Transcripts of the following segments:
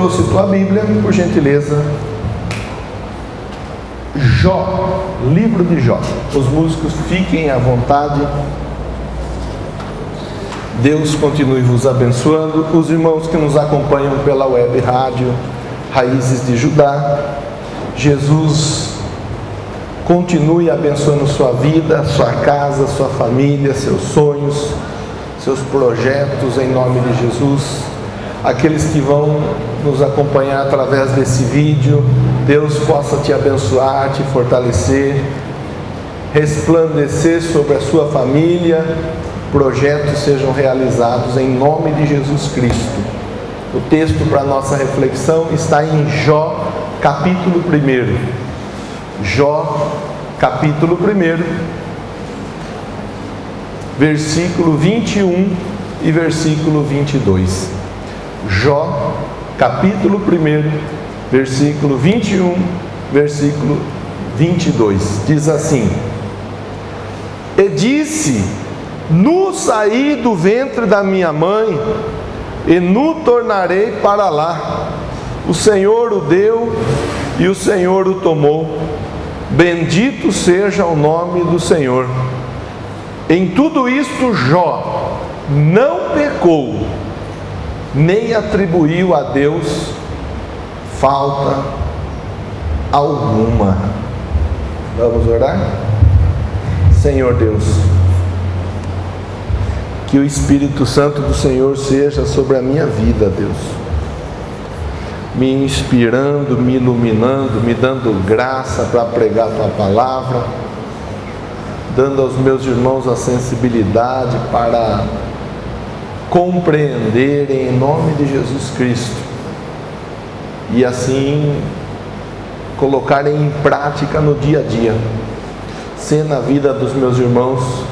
trouxe tua Bíblia, por gentileza, Jó, livro de Jó. Os músicos fiquem à vontade. Deus continue vos abençoando. Os irmãos que nos acompanham pela web rádio Raízes de Judá, Jesus continue abençoando sua vida, sua casa, sua família, seus sonhos, seus projetos, em nome de Jesus. Aqueles que vão nos acompanhar através desse vídeo, Deus possa te abençoar, te fortalecer, resplandecer sobre a sua família, projetos sejam realizados em nome de Jesus Cristo. O texto para a nossa reflexão está em Jó, capítulo 1. Jó, capítulo 1, versículo 21 e versículo 22. Jó, capítulo 1, versículo 21, versículo 22. Diz assim: E disse: Nu saí do ventre da minha mãe, e nu tornarei para lá. O Senhor o deu, e o Senhor o tomou. Bendito seja o nome do Senhor. Em tudo isto Jó não pecou, nem atribuiu a Deus falta alguma. Vamos orar? Senhor Deus, que o Espírito Santo do Senhor seja sobre a minha vida, Deus, me inspirando, me iluminando, me dando graça para pregar a tua palavra, dando aos meus irmãos a sensibilidade para compreenderem em nome de Jesus Cristo e assim colocarem em prática no dia a dia, ser na vida dos meus irmãos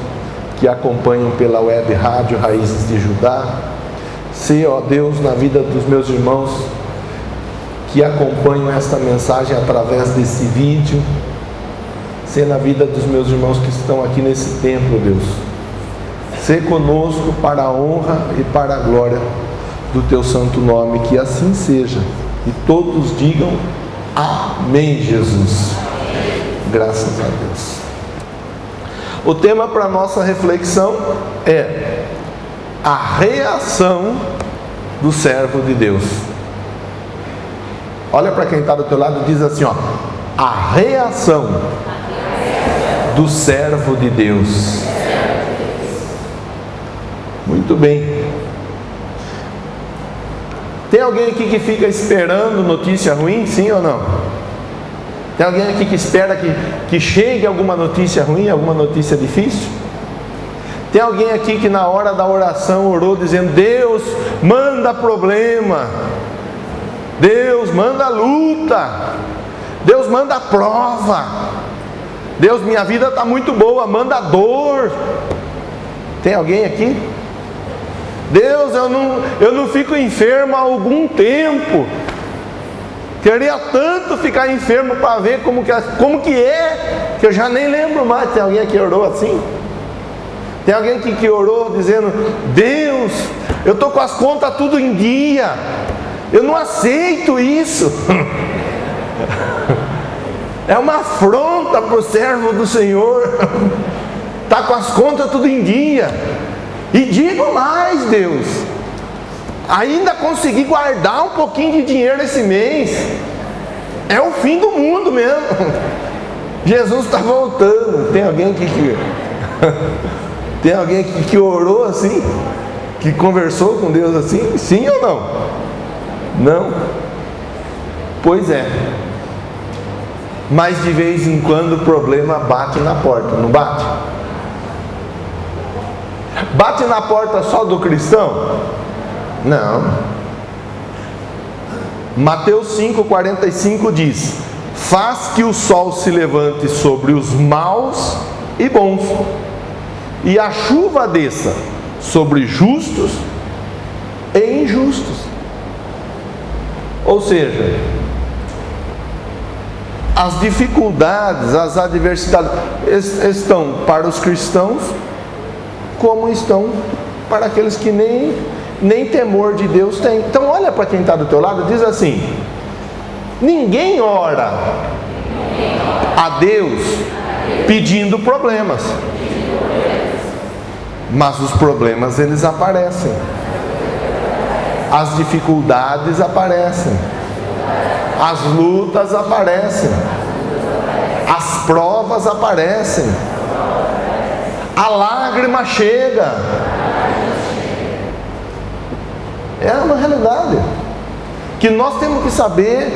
que acompanham pela web rádio Raízes de Judá, ser, ó Deus, na vida dos meus irmãos que acompanham esta mensagem através desse vídeo, ser na vida dos meus irmãos que estão aqui nesse templo, Deus. Ser conosco para a honra e para a glória do teu santo nome, que assim seja. E todos digam amém, Jesus. Graças a Deus. O tema para a nossa reflexão é a reação do servo de Deus. Olha para quem está do teu lado e diz assim, ó: a reação do servo de Deus. Muito bem. Tem alguém aqui que fica esperando notícia ruim, sim ou não? Tem alguém aqui que espera que chegue alguma notícia ruim, alguma notícia difícil? Tem alguém aqui que na hora da oração orou dizendo: Deus, manda problema, Deus, manda luta, Deus, manda prova, Deus, minha vida está muito boa, manda dor. Tem alguém aqui? Deus, eu não fico enfermo há algum tempo. Queria tanto ficar enfermo para ver como que é, que eu já nem lembro mais. Tem alguém aqui que orou assim? Tem alguém aqui que orou dizendo: Deus, eu estou com as contas tudo em dia, eu não aceito isso. É uma afronta para o servo do Senhor. Está com as contas tudo em dia. E digo mais, Deus, ainda consegui guardar um pouquinho de dinheiro esse mês. É o fim do mundo mesmo. Jesus está voltando. Tem alguém aqui tem alguém aqui que orou assim? Que conversou com Deus assim? Sim ou não? Não? Pois é. Mas de vez em quando o problema bate na porta, não bate? Bate na porta só do cristão? Não. Mateus 5,45 diz: faz que o sol se levante sobre os maus e bons, e a chuva desça sobre justos e injustos. Ou seja, as dificuldades, as adversidades estão para os cristãos, como estão para aqueles que nem nem temor de Deus tem. Então olha para quem está do teu lado e diz assim: ninguém ora a Deus pedindo problemas, mas os problemas eles aparecem, as dificuldades aparecem, as lutas aparecem, as provas aparecem, a lágrima chega. É uma realidade que nós temos que saber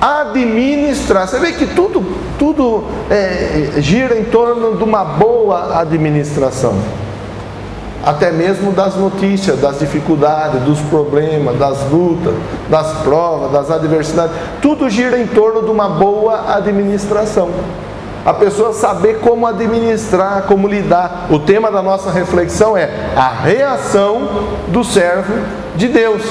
administrar. Você vê que tudo gira em torno de uma boa administração, até mesmo das notícias, das dificuldades, dos problemas, das lutas, das provas, das adversidades. Tudo gira em torno de uma boa administração. A pessoa saber como administrar, como lidar. O tema da nossa reflexão é a reação do servo de Deus.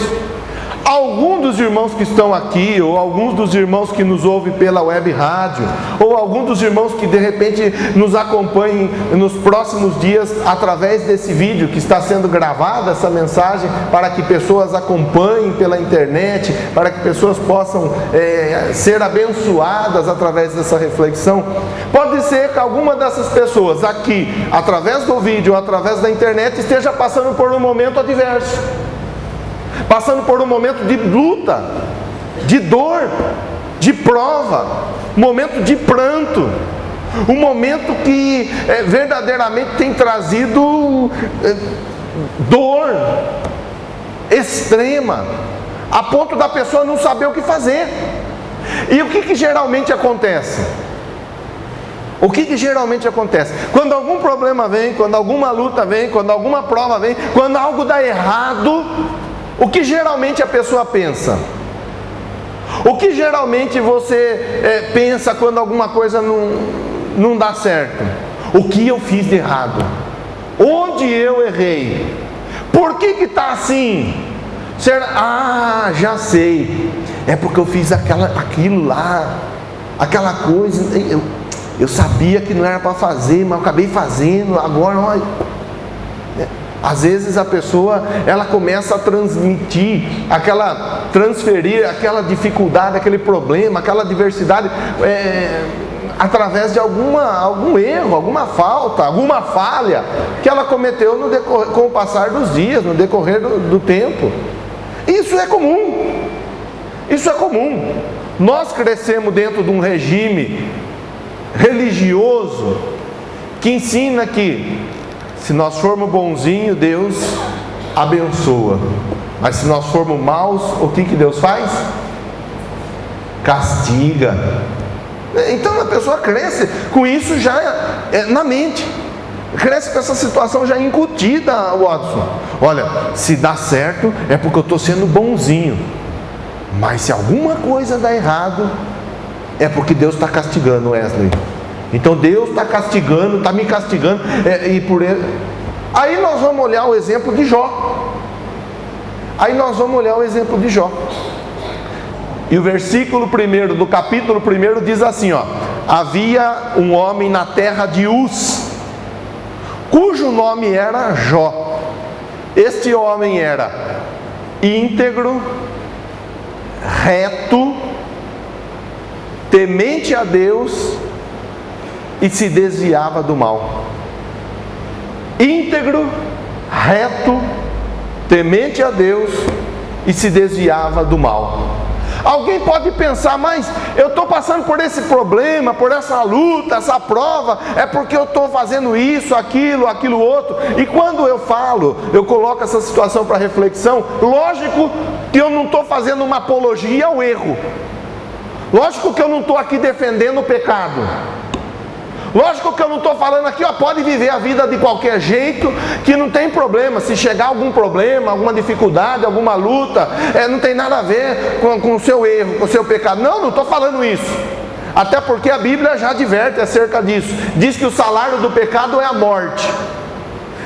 Alguns dos irmãos que estão aqui, ou alguns dos irmãos que nos ouvem pela web rádio, ou alguns dos irmãos que de repente nos acompanhem nos próximos dias através desse vídeo que está sendo gravado, essa mensagem, para que pessoas acompanhem pela internet, para que pessoas possam ser abençoadas através dessa reflexão. Pode ser que alguma dessas pessoas aqui, através do vídeo ou através da internet, esteja passando por um momento adverso, passando por um momento de luta, de dor, de prova, um momento de pranto, um momento que verdadeiramente tem trazido dor extrema, a ponto da pessoa não saber o que fazer. E o que geralmente acontece? O que geralmente acontece? Quando algum problema vem, quando alguma luta vem, quando alguma prova vem, quando algo dá errado, o que geralmente a pessoa pensa? O que geralmente você pensa quando alguma coisa não dá certo? O que eu fiz de errado? Onde eu errei? Por que está assim? Ah, já sei. É porque eu fiz aquilo lá, aquela coisa. Eu sabia que não era para fazer, mas eu acabei fazendo. Agora, olha. Às vezes a pessoa, ela começa a transferir aquela dificuldade, aquele problema, aquela adversidade, através de algum erro, alguma falta, alguma falha que ela cometeu com o passar dos dias, no decorrer do tempo. Isso é comum. Isso é comum. Nós crescemos dentro de um regime religioso que ensina que se nós formos bonzinhos, Deus abençoa. Mas se nós formos maus, o que Deus faz? Castiga. Então a pessoa cresce com isso já na mente. Cresce com essa situação já incutida, Watson. Olha, se dá certo é porque eu estou sendo bonzinho. Mas se alguma coisa dá errado, é porque Deus está castigando, Wesley. Então Deus está castigando, está me castigando, e por ele. Aí nós vamos olhar o exemplo de Jó. E o versículo 1 do capítulo 1 diz assim, ó: havia um homem na terra de Uz, cujo nome era Jó. Este homem era íntegro, reto, temente a Deus e se desviava do mal. Íntegro, reto, temente a Deus e se desviava do mal. Alguém pode pensar, mas eu estou passando por esse problema, por essa luta, essa prova, é porque eu estou fazendo isso, aquilo outro. E quando eu coloco essa situação para reflexão, lógico que eu não estou fazendo uma apologia ao erro. Lógico que eu não estou aqui defendendo o pecado. Lógico que eu não estou falando aqui, pode viver a vida de qualquer jeito, que não tem problema. Se chegar algum problema, alguma dificuldade, alguma luta, não tem nada a ver com o seu erro, com o seu pecado. Não estou falando isso. Até porque a Bíblia já adverte acerca disso. Diz que o salário do pecado é a morte.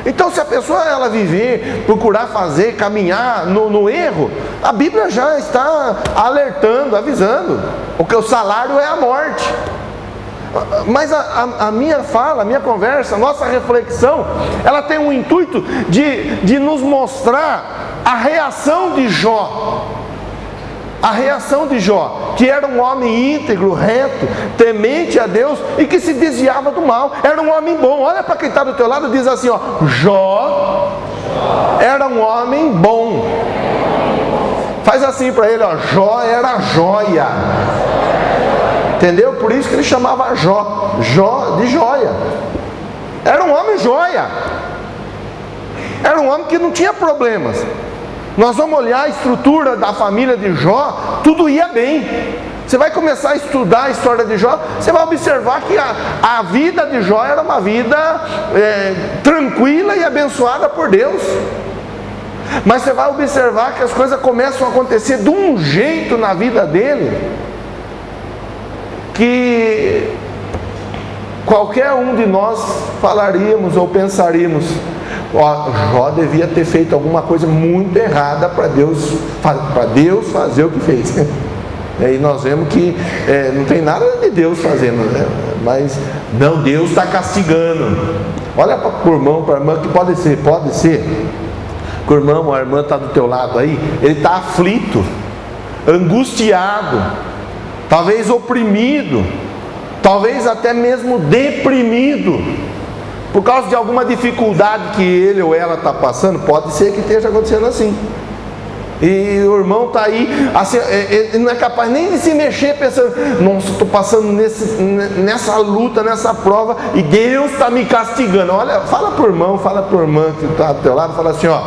Então, se a pessoa viver, procurar fazer, caminhar no erro, a Bíblia já está alertando, avisando, porque o salário é a morte. Mas a minha fala, a minha conversa, a nossa reflexão, ela tem um intuito de nos mostrar a reação de Jó, que era um homem íntegro, reto, temente a Deus e que se desviava do mal, era um homem bom. Olha para quem está do teu lado e diz assim, ó, Jó era um homem bom. Faz assim para ele, ó, Jó era joia. Entendeu? Por isso que ele chamava Jó de joia. Era um homem joia. Era um homem que não tinha problemas. Nós vamos olhar a estrutura da família de Jó, tudo ia bem. Você vai começar a estudar a história de Jó, você vai observar que a vida de Jó era uma vida tranquila e abençoada por Deus. Mas você vai observar que as coisas começam a acontecer de um jeito na vida dele, que qualquer um de nós falaríamos ou pensaríamos, ó, Jó devia ter feito alguma coisa muito errada para Deus fazer o que fez. E aí nós vemos que não tem nada de Deus fazendo, né? Mas não, Deus está castigando. Olha para o irmão, para a irmã, que pode ser que o irmão ou a irmã está do teu lado aí, ele está aflito, angustiado, talvez oprimido, talvez até mesmo deprimido, por causa de alguma dificuldade que ele ou ela está passando. Pode ser que esteja acontecendo assim. E o irmão está aí, assim, ele não é capaz nem de se mexer, pensando, nossa, estou passando nessa luta, nessa prova, e Deus está me castigando. Olha, fala para o irmão, fala para a irmã que está do teu lado, fala assim, ó,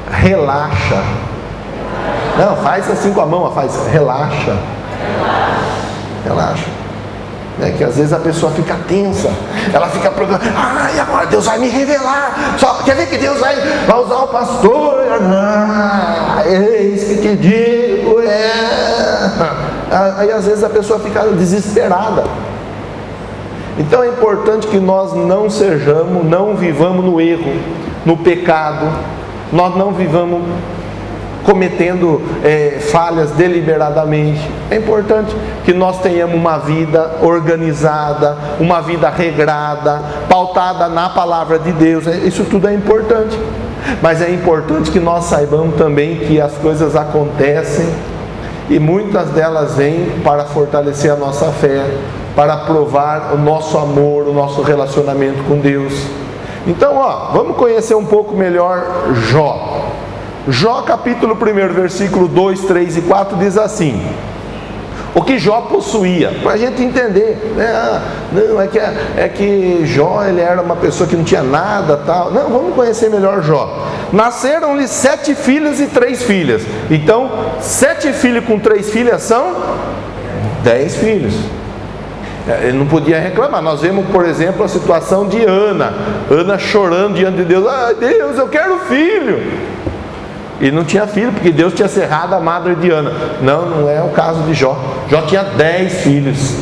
relaxa. Não, faz assim com a mão, faz, relaxa. É que às vezes a pessoa fica tensa, ela fica procurando, e agora Deus vai me revelar, quer ver que Deus vai usar o pastor? Eis que te digo, Aí às vezes a pessoa fica desesperada. Então é importante que nós não vivamos no erro, no pecado, nós não vivamos cometendo falhas deliberadamente. É importante que nós tenhamos uma vida organizada, uma vida regrada, pautada na palavra de Deus. Isso tudo é importante, mas é importante que nós saibamos também que as coisas acontecem e muitas delas vêm para fortalecer a nossa fé, para provar o nosso amor, o nosso relacionamento com Deus. Então, vamos conhecer um pouco melhor Jó. Jó capítulo 1, versículo 2, 3 e 4 diz assim: o que Jó possuía, para a gente entender, né? Não, é que Jó, ele era uma pessoa que não tinha nada, tal. Não, vamos conhecer melhor Jó. Nasceram-lhe 7 filhos e 3 filhas. Então, 7 filhos com 3 filhas são 10 filhos. Ele não podia reclamar. Nós vemos, por exemplo, a situação de Ana chorando diante de Deus: Deus, eu quero filho. E não tinha filho, porque Deus tinha cerrado a madre de Ana. Não é o caso de Jó. Jó tinha 10 filhos.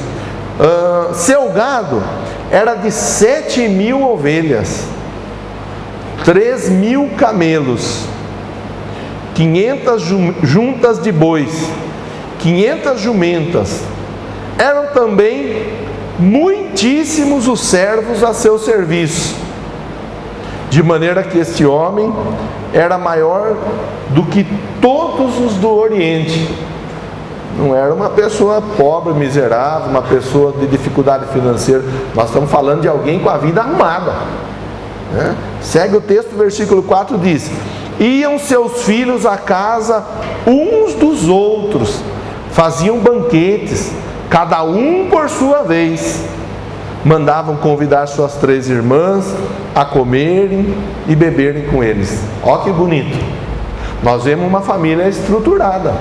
Seu gado era de 7.000 ovelhas, 3.000 camelos, 500 juntas de bois, 500 jumentas. Eram também muitíssimos os servos a seu serviço, de maneira que este homem era maior do que todos os do Oriente. Não era uma pessoa pobre, miserável, uma pessoa de dificuldade financeira. Nós estamos falando de alguém com a vida arrumada, né? Segue o texto, versículo 4 diz: iam seus filhos à casa uns dos outros, faziam banquetes, cada um por sua vez. Mandavam convidar suas 3 irmãs a comerem e beberem com eles. Olha que bonito. Nós vemos uma família estruturada,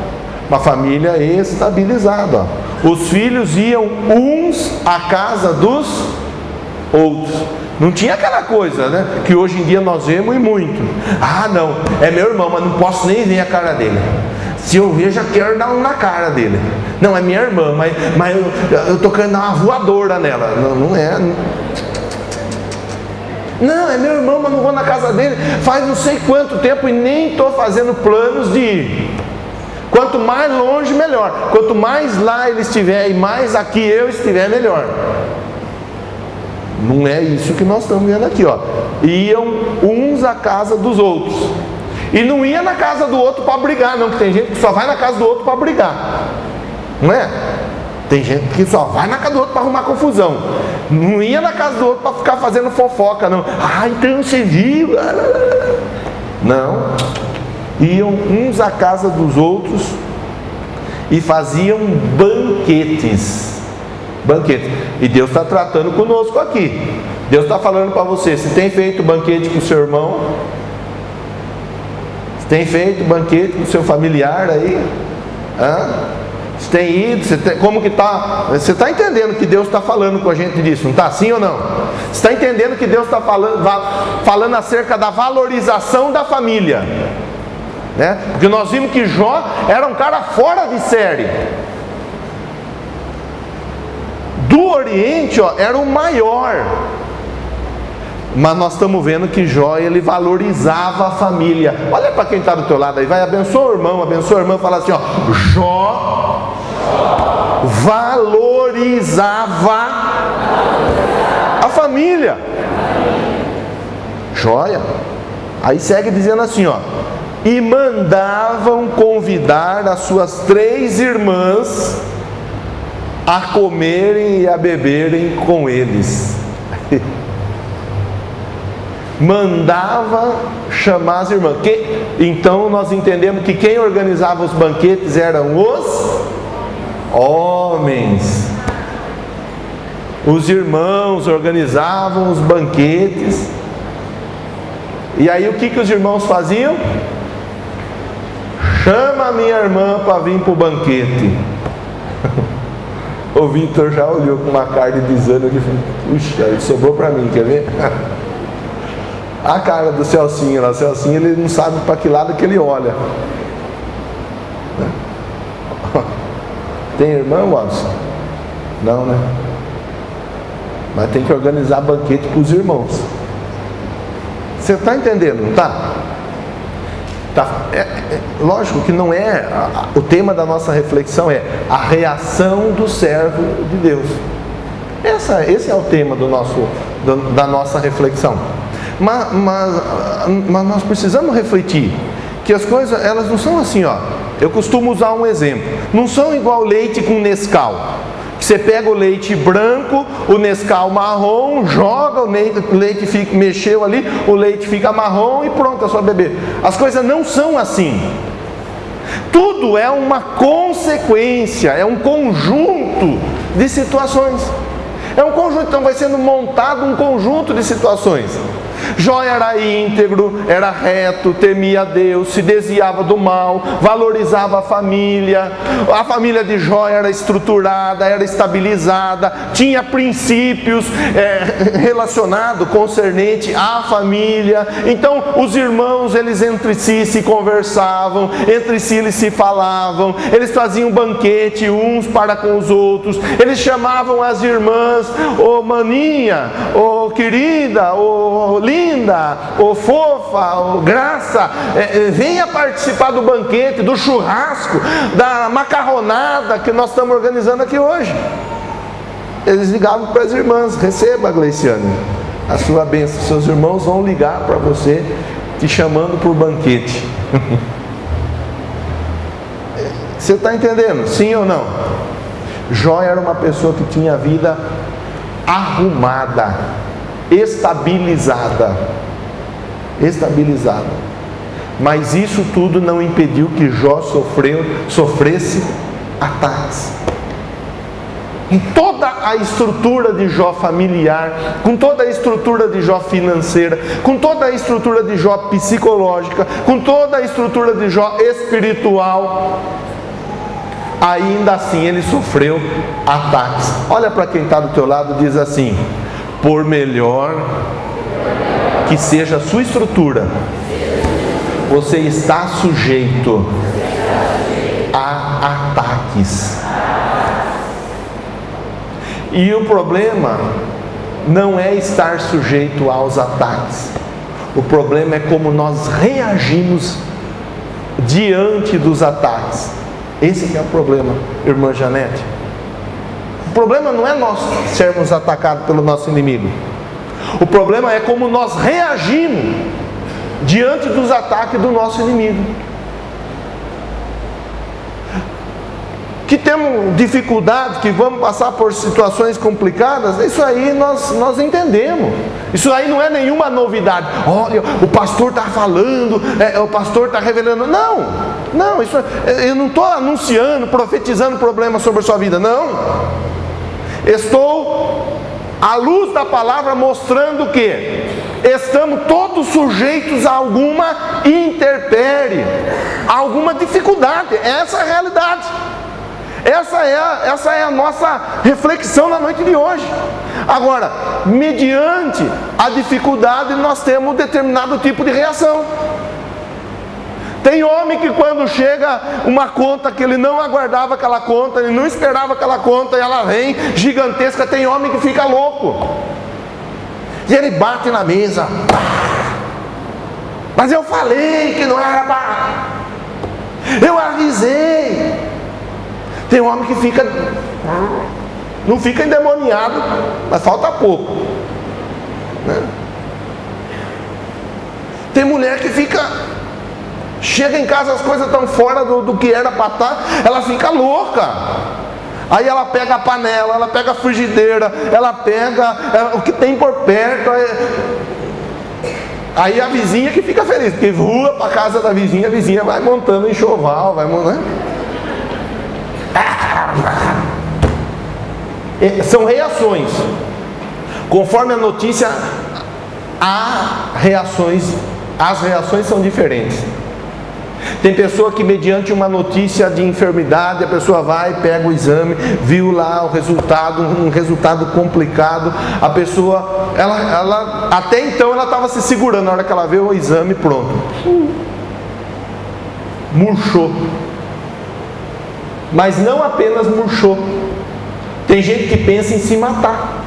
uma família estabilizada. Os filhos iam uns à casa dos outros. Não tinha aquela coisa, né, que hoje em dia nós vemos e muito. Não, é meu irmão, mas não posso nem ver a cara dele. Se eu ver, já quero dar um na cara dele. Não, é minha irmã, mas eu estou querendo dar uma voadora nela. Não é. Não, é meu irmão, mas não vou na casa dele faz não sei quanto tempo e nem estou fazendo planos de ir. Quanto mais longe, melhor. Quanto mais lá ele estiver e mais aqui eu estiver, melhor. Não é isso que nós estamos vendo aqui, Iam uns à casa dos outros. E não ia na casa do outro para brigar, não, que tem gente que só vai na casa do outro para brigar, não é? Tem gente que só vai na casa do outro para arrumar confusão. Não ia na casa do outro para ficar fazendo fofoca, não. Ah, então você viu? Não. Iam uns à casa dos outros e faziam banquetes. Banquetes. E Deus está tratando conosco aqui. Deus está falando para você: se tem feito banquete com o seu irmão, se tem feito banquete com o seu familiar aí, você tem ido, como que está? Você está entendendo que Deus está falando com a gente disso, não está? Sim ou não? Você está entendendo que Deus está falando acerca da valorização da família, né? Porque nós vimos que Jó era um cara fora de série. Do Oriente, era o maior. Mas nós estamos vendo que Jó, ele valorizava a família. Olha para quem está do teu lado aí, vai, abençoa o irmão, fala assim, Jó valorizava a família. Joia. Aí segue dizendo assim, e mandavam convidar as suas 3 irmãs a comerem e a beberem com eles. Mandava chamar as irmãs. Então nós entendemos que quem organizava os banquetes eram os homens. Os irmãos organizavam os banquetes. E aí o que os irmãos faziam? Chama a minha irmã para vir para o banquete. O Vitor já olhou com uma cara de desânimo e falou: puxa, ele sobrou para mim, quer ver? A cara do Celcinho lá, o Celcinho, ele não sabe para que lado que ele olha. Tem irmão, Watson? Não, né? Mas tem que organizar banquete para os irmãos. Você está entendendo, não está? Lógico que não é o tema da nossa reflexão, é a reação do servo de Deus. Esse é o tema da nossa reflexão. Mas nós precisamos refletir que as coisas, elas não são assim, eu costumo usar um exemplo, não são igual leite com Nescau, que você pega o leite branco, o Nescau marrom, joga o leite, mexeu ali, o leite fica marrom e pronto, é só beber. As coisas não são assim. Tudo é uma consequência, é um conjunto de situações. É um conjunto, então vai sendo montado um conjunto de situações. Jó era íntegro, era reto, temia a Deus, se desviava do mal, valorizava a família de Jó era estruturada, era estabilizada, tinha princípios relacionados, concernente à família. Então os irmãos, eles entre si se conversavam, entre si eles se falavam, eles faziam banquete uns para com os outros, eles chamavam as irmãs, ô maninha, ô querida, ô linda, ô fofa, ô graça, venha participar do banquete, do churrasco, da macarronada que nós estamos organizando aqui hoje. Eles ligavam para as irmãs: receba, Gleiciane, a sua bênção, seus irmãos vão ligar para você te chamando para o banquete. Você está entendendo? Sim ou não? Jó era uma pessoa que tinha a vida arrumada, estabilizada. Mas isso tudo não impediu que Jó sofresse ataques. Com toda a estrutura de Jó familiar, com toda a estrutura de Jó financeira, com toda a estrutura de Jó psicológica, com toda a estrutura de Jó espiritual, ainda assim ele sofreu ataques. Olha para quem está do teu lado e diz assim: por melhor que seja a sua estrutura, você está sujeito a ataques. E o problema não é estar sujeito aos ataques. O problema é como nós reagimos diante dos ataques. Esse que é o problema, irmã Janete. O problema não é nós sermos atacados pelo nosso inimigo. O problema é como nós reagimos diante dos ataques do nosso inimigo. Que temos dificuldades, que vamos passar por situações complicadas, isso aí nós entendemos. Isso aí não é nenhuma novidade. Olha, o pastor está falando, o pastor está revelando. Não, eu não estou anunciando, profetizando problemas sobre a sua vida, não. Estou, à luz da palavra, mostrando que estamos todos sujeitos a alguma intempérie, a alguma dificuldade. Essa é a realidade. Essa é a nossa reflexão na noite de hoje. Agora, mediante a dificuldade, nós temos um determinado tipo de reação. Tem homem que quando chega uma conta que ele não aguardava aquela conta, ele não esperava aquela conta, e ela vem gigantesca, tem homem que fica louco. E ele bate na mesa. Mas eu falei que não era para... Eu avisei. Tem um homem que fica, não fica endemoniado, mas falta pouco, né? Tem mulher que chega em casa, as coisas estão fora do que era para estar, ela fica louca. Aí ela pega a panela, ela pega a frigideira, ela pega o que tem por perto. Aí a vizinha que fica feliz, porque voa para a casa da vizinha, a vizinha vai montando enxoval, vai montando, né? São reações. Conforme a notícia, as reações são diferentes. Tem pessoa que, mediante uma notícia de enfermidade, a pessoa vai, pega o exame, viu lá o resultado, um resultado complicado. A pessoa, ela até então ela estava se segurando, na hora que ela vê o exame, pronto, murchou. Mas não apenas murchou. Tem gente que pensa em se matar.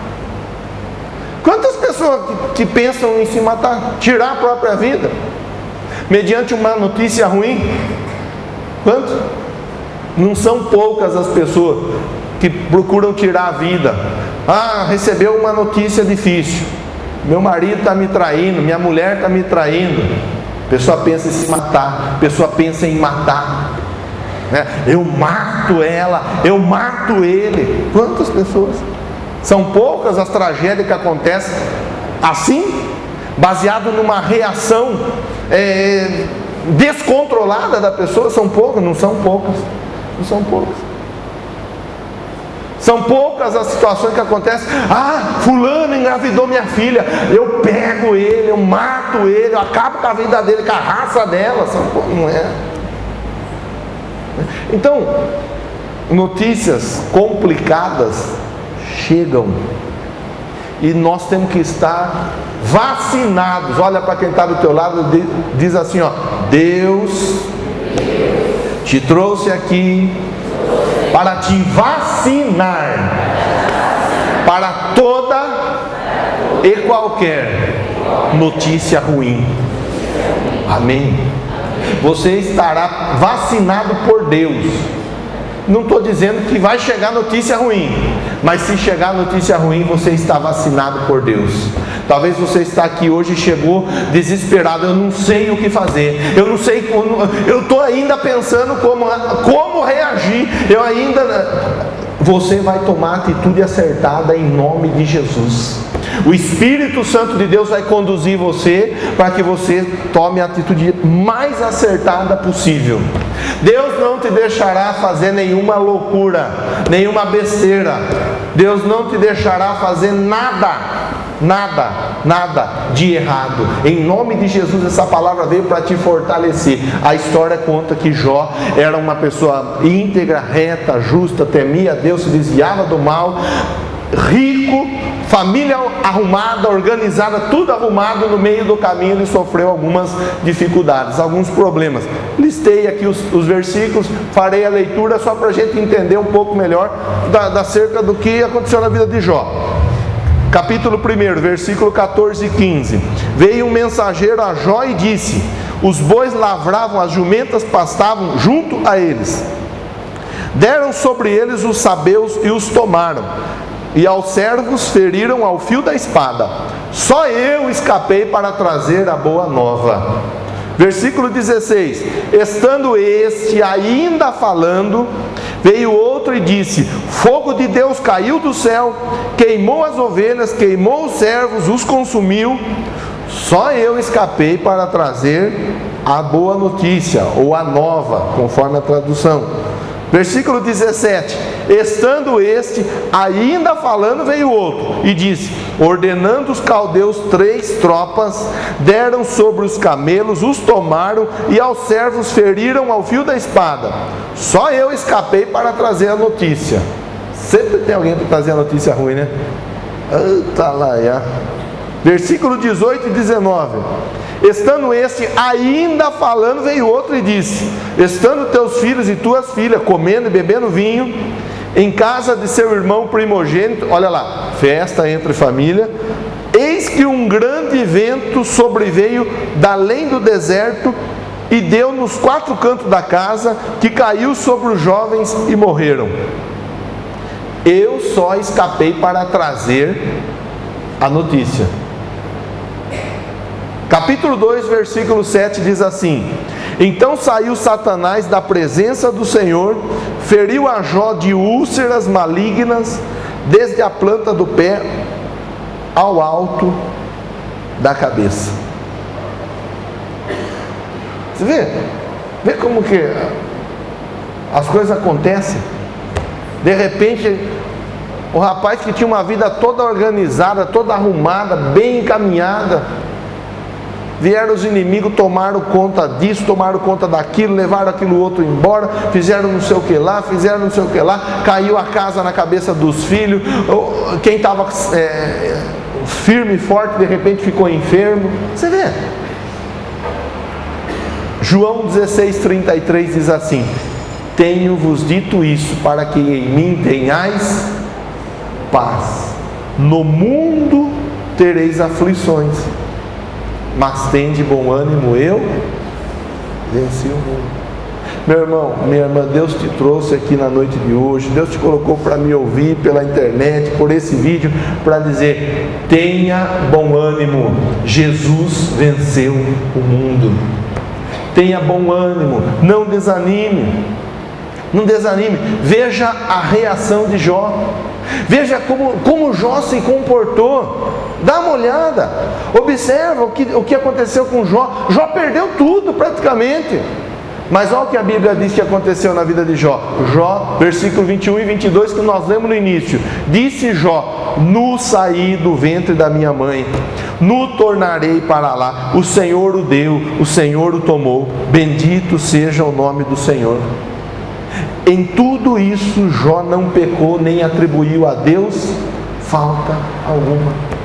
Quantas pessoas que pensam em se matar? Tirar a própria vida? Mediante uma notícia ruim? Quantos? Não são poucas as pessoas que procuram tirar a vida. Recebeu uma notícia difícil. Meu marido está me traindo, minha mulher está me traindo. A pessoa pensa em se matar. A pessoa pensa em matar. Eu mato ela, eu mato ele. Quantas pessoas? São poucas as tragédias que acontecem assim, baseado numa reação descontrolada da pessoa. São poucas, não são poucas. Não são poucas. São poucas as situações que acontecem. Fulano engravidou minha filha, eu pego ele, eu mato ele, eu acabo com a vida dele, com a raça dela. Não é? Então, notícias complicadas chegam e nós temos que estar vacinados. Olha para quem está do teu lado, diz assim, Deus te trouxe aqui para te vacinar para toda e qualquer notícia ruim. Amém? Você estará vacinado por Deus. Não estou dizendo que vai chegar notícia ruim, mas se chegar notícia ruim, você está vacinado por Deus. Talvez você está aqui hoje e chegou desesperado. Eu não sei o que fazer. Eu não sei como. Eu estou ainda pensando como reagir. Você vai tomar a atitude acertada em nome de Jesus. O Espírito Santo de Deus vai conduzir você para que você tome a atitude mais acertada possível. Deus não te deixará fazer nenhuma loucura, nenhuma besteira. Deus não te deixará fazer nada de errado. Em nome de Jesus, essa palavra veio para te fortalecer. A história conta que Jó era uma pessoa íntegra, reta, justa, temia Deus, se desviava do mal, rico, família arrumada, organizada, tudo arrumado. No meio do caminho ele sofreu algumas dificuldades, alguns problemas. Listei aqui os versículos, farei a leitura só para a gente entender um pouco melhor acerca do que aconteceu na vida de Jó. Capítulo 1, versículo 14 e 15. Veio um mensageiro a Jó e disse: os bois lavravam, as jumentas pastavam junto a eles. Deram sobre eles os sabeus e os tomaram, e aos servos feriram ao fio da espada. só eu escapei para trazer a boa nova. Versículo 16: estando este ainda falando, veio outro e disse: fogo de Deus caiu do céu, queimou as ovelhas, queimou os servos, os consumiu. Só eu escapei para trazer a boa notícia, ou a nova, conforme a tradução. Versículo 17: estando este ainda falando, veio outro e disse: ordenando os caldeus 3 tropas, deram sobre os camelos, os tomaram e aos servos feriram ao fio da espada. Só eu escapei para trazer a notícia. Sempre tem alguém para trazer a notícia ruim, né? Eita lá, é. Versículo 18 e 19: estando este ainda falando, veio outro e disse: estando teus filhos e tuas filhas comendo e bebendo vinho em casa de seu irmão primogênito, olha lá, festa entre família, eis que um grande vento sobreveio da além do deserto e deu nos 4 cantos da casa, que caiu sobre os jovens e morreram. Eu só escapei para trazer a notícia. Capítulo 2, versículo 7 diz assim: então saiu Satanás da presença do Senhor, feriu a Jó de úlceras malignas, desde a planta do pé ao alto da cabeça. Você vê como que as coisas acontecem. De repente, o rapaz que tinha uma vida toda organizada, toda arrumada, bem encaminhada, vieram os inimigos, tomaram conta disso, tomaram conta daquilo, levaram aquilo outro embora, fizeram não sei o que lá, fizeram não sei o que lá, caiu a casa na cabeça dos filhos, quem estava firme e forte, de repente ficou enfermo. Você vê? João 16:33 diz assim: tenho-vos dito isso, para que em mim tenhais paz. No mundo tereis aflições, mas tende bom ânimo, eu venci o mundo. Meu irmão, minha irmã, Deus te trouxe aqui na noite de hoje, Deus te colocou para me ouvir pela internet, por esse vídeo, para dizer: tenha bom ânimo, Jesus venceu o mundo. Tenha bom ânimo, não desanime, não desanime. Veja a reação de Jó, veja como Jó se comportou. Dá uma olhada, observa o que aconteceu com Jó. Jó perdeu tudo praticamente, mas olha o que a Bíblia diz que aconteceu na vida de Jó. Jó, versículo 21 e 22, que nós lemos no início: disse Jó: nu saí do ventre da minha mãe, nu tornarei para lá. O Senhor o deu, o Senhor o tomou, bendito seja o nome do Senhor. Em tudo isso Jó não pecou, nem atribuiu a Deus falta alguma.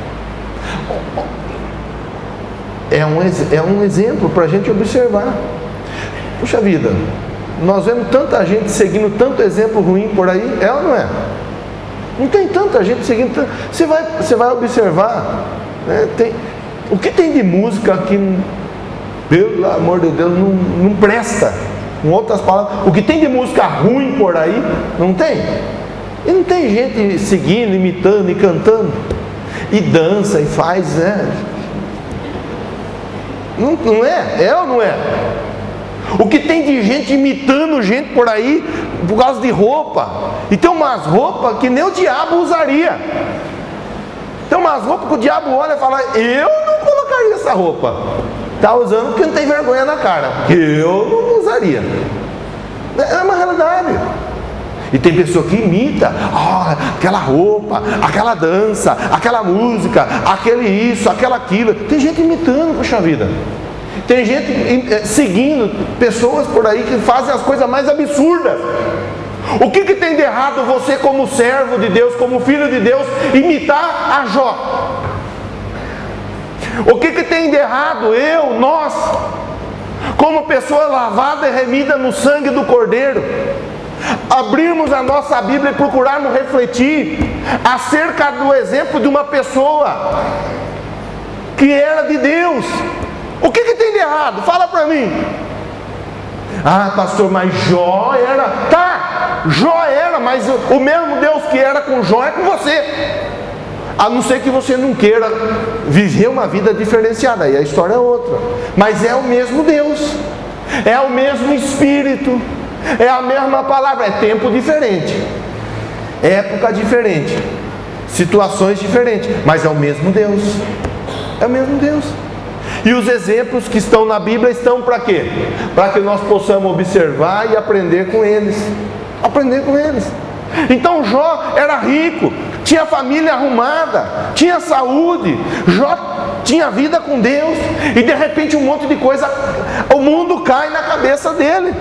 É um exemplo para a gente observar. Puxa vida, nós vemos tanta gente seguindo tanto exemplo ruim por aí, é ou não é? Não tem tanta gente seguindo. Você vai observar, né? O que tem de música que, pelo amor de Deus, não presta. Com outras palavras, o que tem de música ruim por aí, não tem? E não tem gente seguindo, imitando e cantando, e dança e faz, né? Não é? É ou não é? O que tem de gente imitando gente por aí, por causa de roupa, e tem umas roupas que nem o diabo usaria. Tem umas roupas que o diabo olha e fala: eu não colocaria essa roupa. Está usando porque não tem vergonha na cara, porque eu não usaria. É uma realidade. E tem pessoa que imita aquela roupa, aquela dança, aquela música, aquele isso, aquela aquilo. Tem gente imitando, puxa vida. Tem gente seguindo pessoas por aí que fazem as coisas mais absurdas. O que tem de errado você, como servo de Deus, como filho de Deus, imitar a Jó? O que tem de errado nós, como pessoa lavada e remida no sangue do Cordeiro, abrirmos a nossa Bíblia e procurarmos refletir acerca do exemplo de uma pessoa que era de Deus? O que tem de errado? Fala para mim. Ah, pastor, mas Jó era. Tá, Jó era, mas o mesmo Deus que era com Jó é com você. A não ser que você não queira viver uma vida diferenciada, aí a história é outra. Mas é o mesmo Deus, é o mesmo Espírito, é a mesma palavra, é tempo diferente, época diferente, situações diferentes, mas é o mesmo Deus. É o mesmo Deus. E os exemplos que estão na Bíblia estão para quê? Para que nós possamos observar e aprender com eles. Aprender com eles. Então Jó era rico, tinha família arrumada, tinha saúde, Jó tinha vida com Deus, e de repente um monte de coisa, o mundo cai na cabeça dele.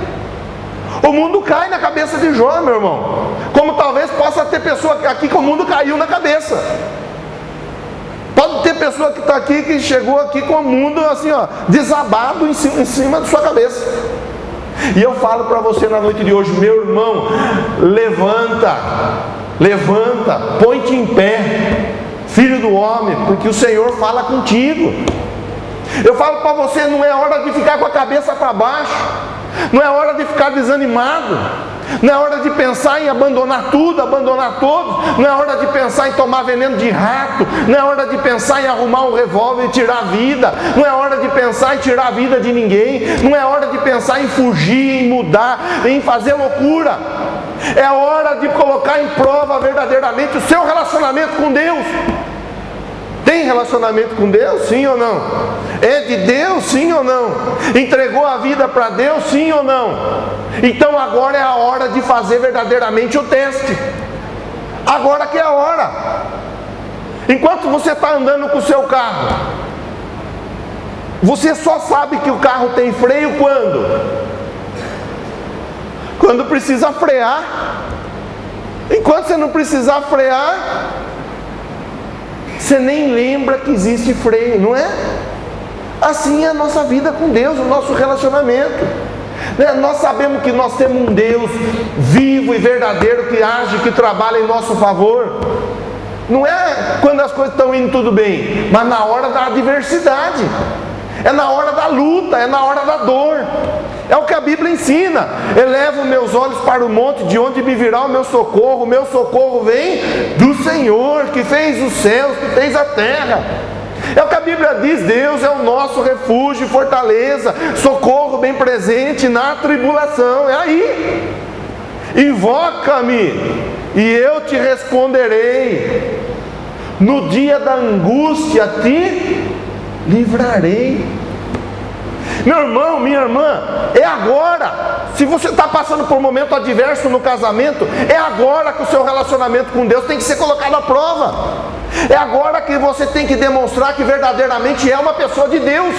O mundo cai na cabeça de Jó, meu irmão. Como talvez possa ter pessoa aqui que o mundo caiu na cabeça. Pode ter pessoa que está aqui, que chegou aqui com o mundo assim, ó, desabado em cima da sua cabeça. E eu falo para você na noite de hoje, meu irmão, levanta, põe-te em pé, filho do homem, porque o Senhor fala contigo. Eu falo para você, não é hora de ficar com a cabeça para baixo, não é hora de ficar desanimado, não é hora de pensar em abandonar tudo, abandonar todos, não é hora de pensar em tomar veneno de rato, não é hora de pensar em arrumar um revólver e tirar a vida, não é hora de pensar em tirar a vida de ninguém, não é hora de pensar em fugir, em mudar, em fazer loucura. É hora de colocar em prova verdadeiramente o seu relacionamento com Deus. Tem relacionamento com Deus? Sim ou não? É de Deus? Sim ou não? Entregou a vida para Deus? Sim ou não? Então agora é a hora de fazer verdadeiramente o teste. Agora que é a hora. Enquanto você está andando com o seu carro, você só sabe que o carro tem freio quando? Quando precisa frear. Enquanto você não precisar frear, você nem lembra que existe freio, não é? Assim é a nossa vida com Deus, o nosso relacionamento. Nós sabemos que nós temos um Deus vivo e verdadeiro, que age, que trabalha em nosso favor. Não é quando as coisas estão indo tudo bem, mas na hora da adversidade, é na hora da luta, é na hora da dor. É o que a Bíblia ensina. Elevo meus olhos para o monte, de onde me virá o meu socorro vem do Senhor, que fez os céus, que fez a terra. É o que a Bíblia diz, Deus é o nosso refúgio e fortaleza, socorro bem presente na tribulação. É aí. Invoca-me e eu te responderei, no dia da angústia te livrarei. Meu irmão, minha irmã, é agora. Se você está passando por um momento adverso no casamento, é agora que o seu relacionamento com Deus tem que ser colocado à prova. É agora que você tem que demonstrar que verdadeiramente é uma pessoa de Deus.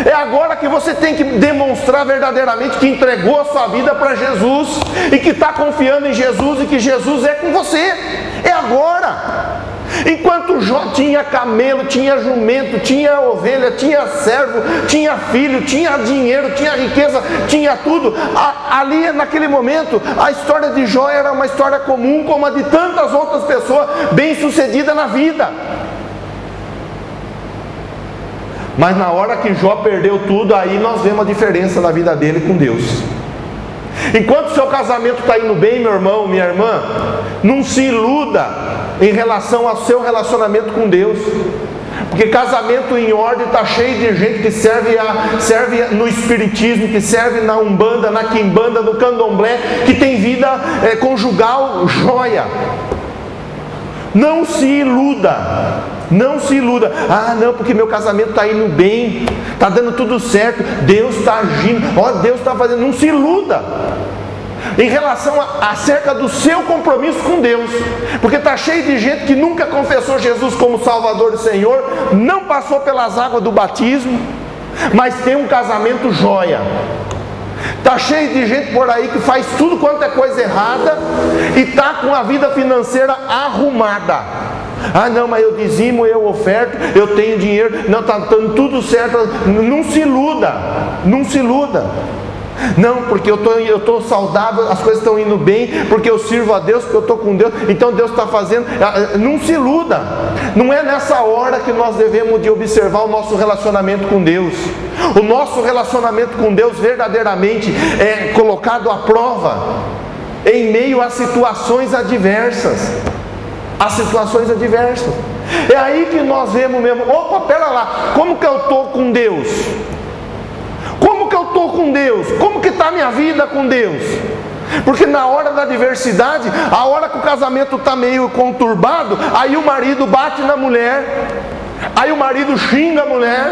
É agora que você tem que demonstrar verdadeiramente que entregou a sua vida para Jesus, e que está confiando em Jesus, e que Jesus é com você. É agora. Enquanto Jó tinha camelo, tinha jumento, tinha ovelha, tinha servo, tinha filho, tinha dinheiro, tinha riqueza, tinha tudo, ali naquele momento a história de Jó era uma história comum, como a de tantas outras pessoas bem sucedidas na vida. Mas na hora que Jó perdeu tudo, aí nós vemos a diferença na vida dele com Deus. Enquanto seu casamento está indo bem, meu irmão, minha irmã, não se iluda em relação ao seu relacionamento com Deus, porque casamento em ordem está cheio de gente que serve no espiritismo, que serve na umbanda, na quimbanda, no candomblé, que tem vida conjugal jóia. Não se iluda, não se iluda. Ah, não, porque meu casamento está indo bem, está dando tudo certo, Deus está agindo, ó, Deus está fazendo. Não se iluda em relação acerca do seu compromisso com Deus, porque está cheio de gente que nunca confessou Jesus como Salvador e Senhor, não passou pelas águas do batismo, mas tem um casamento jóia. Está cheio de gente por aí que faz tudo quanto é coisa errada e está com a vida financeira arrumada. Ah, não, mas eu dizimo, eu oferto, eu tenho dinheiro, não, está dando tudo certo. Não se iluda, não se iluda. Não, porque eu estou saudável, as coisas estão indo bem, porque eu sirvo a Deus, porque eu estou com Deus, então Deus está fazendo. Não se iluda. Não é nessa hora que nós devemos de observar o nosso relacionamento com Deus. O nosso relacionamento com Deus verdadeiramente é colocado à prova em meio a situações adversas. as situações adversas. É aí que nós vemos mesmo, opa, pera lá, como que eu estou com Deus? Como que eu estou com Deus? Como que está a minha vida com Deus? Porque na hora da adversidade, a hora que o casamento está meio conturbado, aí o marido bate na mulher, aí o marido xinga a mulher,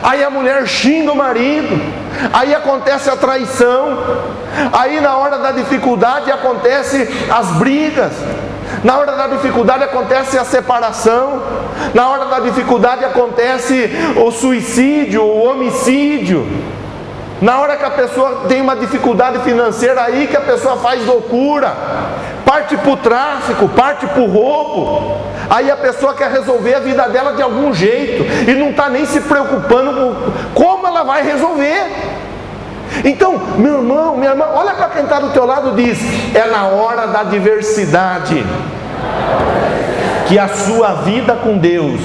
aí a mulher xinga o marido, aí acontece a traição, aí na hora da dificuldade acontece as brigas, na hora da dificuldade acontece a separação, na hora da dificuldade acontece o suicídio, o homicídio. Na hora que a pessoa tem uma dificuldade financeira, aí que a pessoa faz loucura, parte para o tráfico, parte para o roubo. Aí a pessoa quer resolver a vida dela de algum jeito e não está nem se preocupando com como ela vai resolver. Então, meu irmão, minha irmã, olha para quem está do teu lado e diz: é na hora da adversidade que a sua vida com Deus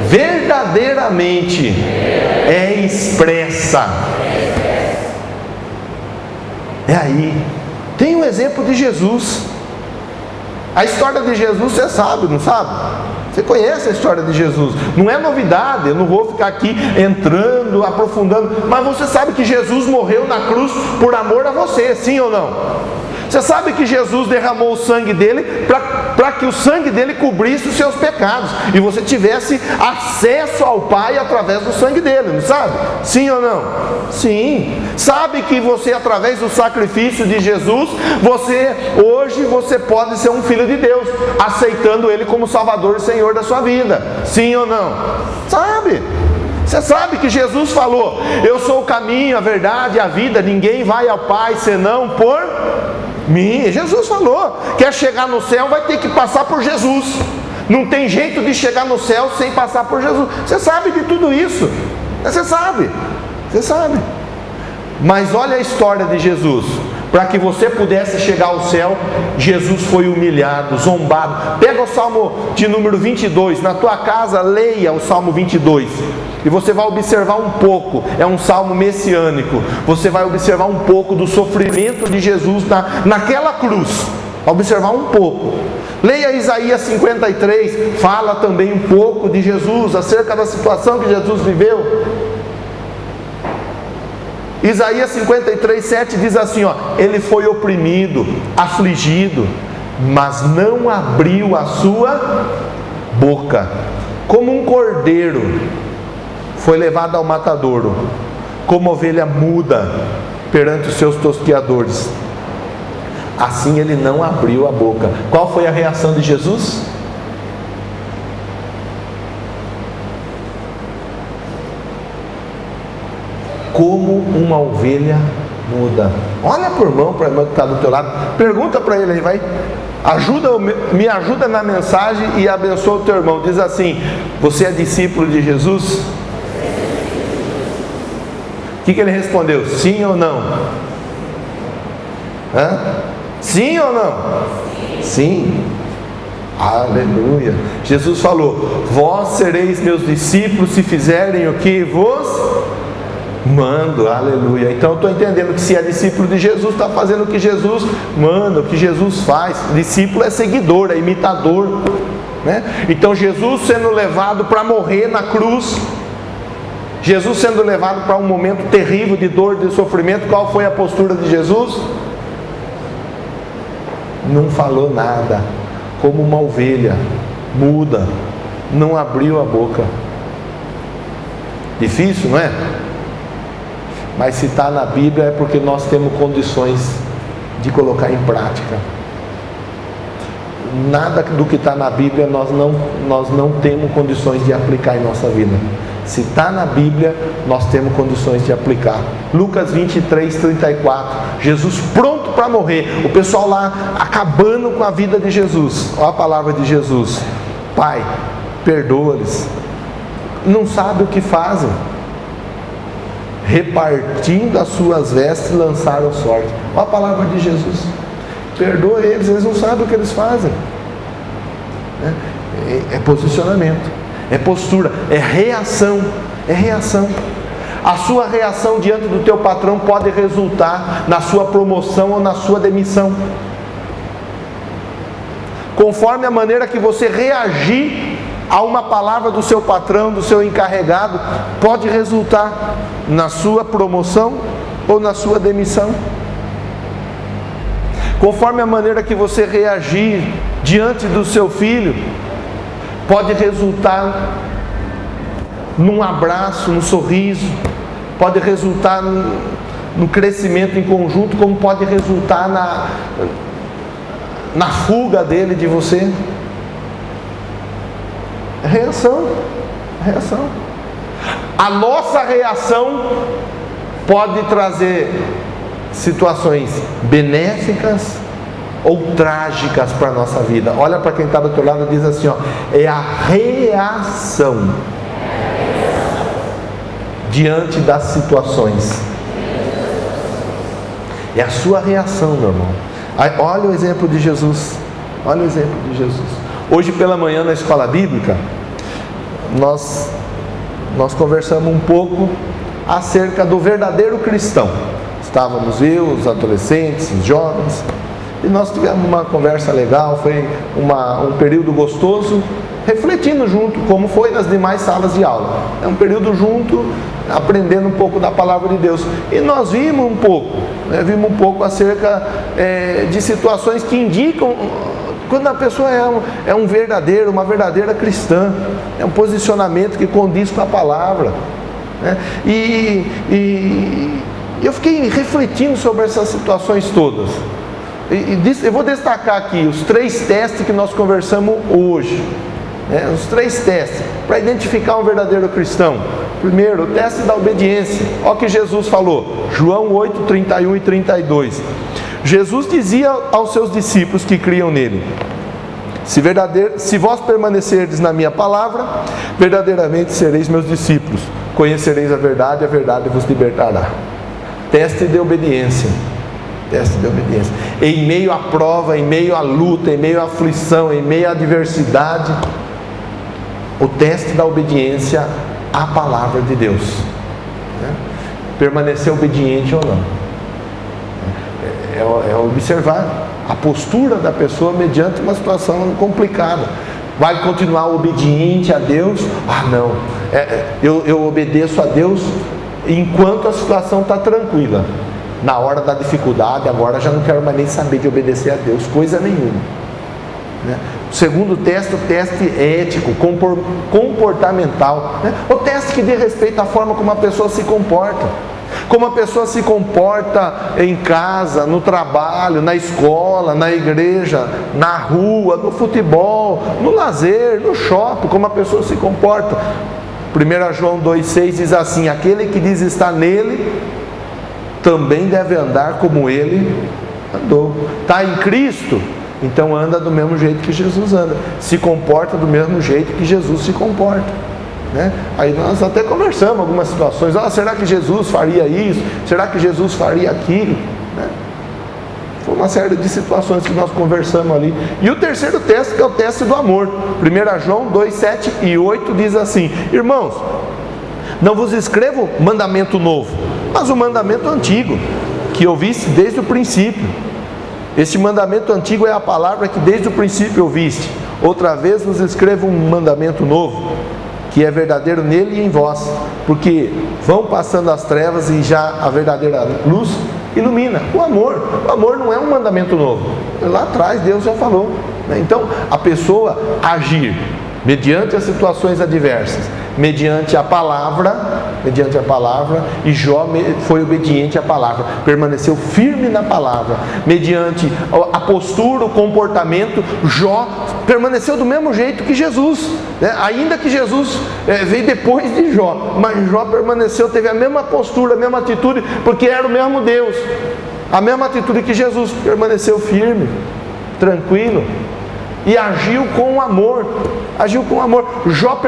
verdadeiramente é expressa. É aí. Tem um exemplo de Jesus. A história de Jesus você sabe, não sabe? Você conhece a história de Jesus. Não é novidade, eu não vou ficar aqui entrando, aprofundando. Mas você sabe que Jesus morreu na cruz por amor a você, sim ou não? Você sabe que Jesus derramou o sangue dele para que o sangue dele cobrisse os seus pecados e você tivesse acesso ao Pai através do sangue dele, não sabe? Sim ou não? Sim. Sabe que você, através do sacrifício de Jesus, hoje você pode ser um filho de Deus, aceitando Ele como Salvador e Senhor da sua vida. Sim ou não? Sabe? Você sabe que Jesus falou: eu sou o caminho, a verdade e a vida, ninguém vai ao Pai senão por mim. Jesus falou: quer chegar no céu, vai ter que passar por Jesus. Não tem jeito de chegar no céu sem passar por Jesus. Você sabe de tudo isso. Você sabe. Mas olha a história de Jesus. Para que você pudesse chegar ao céu, Jesus foi humilhado, zombado. Pega o Salmo de número 22, na tua casa leia o Salmo 22, e você vai observar um pouco, é um salmo messiânico, você vai observar um pouco do sofrimento de Jesus naquela cruz, observar um pouco. Leia Isaías 53, fala também um pouco de Jesus, acerca da situação que Jesus viveu. Isaías 53, 7 diz assim, ó: ele foi oprimido, afligido, mas não abriu a sua boca. Como um cordeiro foi levado ao matadouro, como ovelha muda perante os seus tosqueadores, assim ele não abriu a boca. Qual foi a reação de Jesus? Como uma ovelha muda. Olha para o irmão, para a irmã que está do teu lado, pergunta para ele aí, vai, me ajuda na mensagem e abençoa o teu irmão. Diz assim: você é discípulo de Jesus? O que ele respondeu? Sim ou não? Sim ou não? Sim. Aleluia. Jesus falou: vós sereis meus discípulos se fizerem o que vos mando. Aleluia. Então eu estou entendendo que se é discípulo de Jesus, está fazendo o que Jesus manda, o que Jesus faz. Discípulo é seguidor, é imitador, né? Então Jesus sendo levado para morrer na cruz, Jesus sendo levado para um momento terrível de dor, de sofrimento, qual foi a postura de Jesus? Não falou nada, como uma ovelha muda, não abriu a boca. Difícil, não é? Mas se está na Bíblia é porque nós temos condições de colocar em prática. Nada do que está na Bíblia nós não temos condições de aplicar em nossa vida. Se está na Bíblia, nós temos condições de aplicar. Lucas 23, 34, Jesus pronto para morrer, o pessoal lá acabando com a vida de Jesus. Olha a palavra de Jesus: Pai, perdoa-lhes, não sabe o que fazem. Repartindo as suas vestes, lançaram sorte. Olha a palavra de Jesus: perdoa eles, eles não sabem o que eles fazem. É posicionamento, é postura, é reação. É reação. A sua reação diante do teu patrão pode resultar na sua promoção ou na sua demissão. conforme a maneira que você reagir a uma palavra do seu patrão, do seu encarregado, pode resultar na sua promoção ou na sua demissão. Conforme a maneira que você reagir diante do seu filho, pode resultar num abraço, num sorriso, pode resultar no crescimento em conjunto, como pode resultar na fuga dele de você. Reação. A nossa reação pode trazer situações benéficas ou trágicas para a nossa vida. Olha para quem está do teu lado e diz assim, ó, é a reação diante das situações. É a sua reação, meu irmão. Olha o exemplo de Jesus. Olha o exemplo de Jesus. Hoje pela manhã na escola bíblica, nós conversamos um pouco acerca do verdadeiro cristão. Estávamos eu, os adolescentes, os jovens, e nós tivemos uma conversa legal, foi um período gostoso, refletindo junto, como foi nas demais salas de aula. É um período junto, aprendendo um pouco da palavra de Deus. E nós vimos um pouco acerca de situações que indicam quando a pessoa é uma verdadeira cristã, é um posicionamento que condiz com a palavra, né? E eu fiquei refletindo sobre essas situações todas. Eu vou destacar aqui os 3 testes que nós conversamos hoje, né? Os 3 testes para identificar um verdadeiro cristão. Primeiro, o teste da obediência. Olha o que Jesus falou, João 8, 31 e 32. Jesus dizia aos seus discípulos que criam nele: se vós permanecerdes na minha palavra, verdadeiramente sereis meus discípulos, conhecereis a verdade vos libertará. Teste de obediência. Teste de obediência. Em meio à prova, em meio à luta, em meio à aflição, em meio à adversidade, o teste da obediência à palavra de Deus, né? Permanecer obediente ou não. É observar a postura da pessoa mediante uma situação complicada. Vai continuar obediente a Deus? Ah, não. Eu obedeço a Deus enquanto a situação está tranquila. Na hora da dificuldade, agora já não quero mais nem saber de obedecer a Deus, coisa nenhuma, né? O segundo teste, o teste ético, comportamental, né? O teste que diz respeito à forma como a pessoa se comporta. Como a pessoa se comporta em casa, no trabalho, na escola, na igreja, na rua, no futebol, no lazer, no shopping, como a pessoa se comporta. 1 João 2,6 diz assim: aquele que diz estar nele, também deve andar como ele andou. Está em Cristo? Então anda do mesmo jeito que Jesus anda, se comporta do mesmo jeito que Jesus se comporta, né? Aí nós até conversamos algumas situações. Será que Jesus faria isso? Será que Jesus faria aquilo? Né? Foi uma série de situações que nós conversamos ali. E o terceiro teste, que é o teste do amor. 1 João 2, 7 e 8 diz assim: irmãos, não vos escrevo mandamento novo, mas o mandamento antigo, que ouviste desde o princípio. Este mandamento antigo é a palavra que desde o princípio ouviste. Outra vez vos escrevo um mandamento novo, que é verdadeiro nele e em vós, porque vão passando as trevas e já a verdadeira luz ilumina. O amor não é um mandamento novo. Lá atrás Deus já falou, né? Então a pessoa agir mediante as situações adversas, mediante a palavra, e Jó foi obediente à palavra, permaneceu firme na palavra, mediante a postura, o comportamento, Jó permaneceu do mesmo jeito que Jesus, né? Ainda que Jesus veio depois de Jó, mas Jó permaneceu, teve a mesma postura, a mesma atitude, porque era o mesmo Deus, a mesma atitude que Jesus, permaneceu firme, tranquilo, e agiu com amor. Jó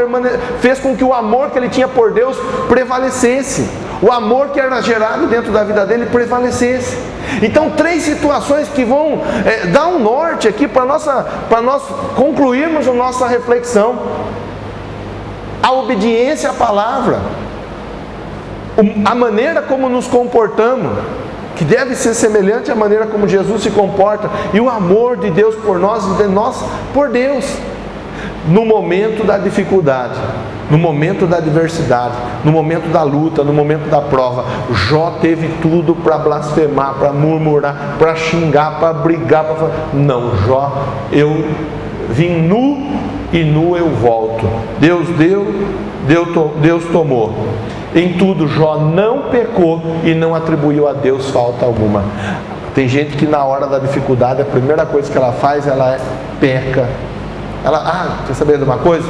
fez com que o amor que ele tinha por Deus prevalecesse, o amor que era gerado dentro da vida dele prevalecesse. Então 3 situações que vão dar um norte aqui para nós concluirmos a nossa reflexão: a obediência à palavra, a maneira como nos comportamos que deve ser semelhante à maneira como Jesus se comporta, e o amor de Deus por nós e de nós por Deus. No momento da dificuldade, no momento da adversidade, no momento da luta, no momento da prova, Jó teve tudo para blasfemar, para murmurar, para xingar, para brigar, para falar: não, Jó, eu vim nu e nu eu volto. Deus deu, Deus tomou. Em tudo Jó não pecou e não atribuiu a Deus falta alguma. Tem gente que na hora da dificuldade, a primeira coisa que ela faz, ela peca. Ela, quer saber de uma coisa?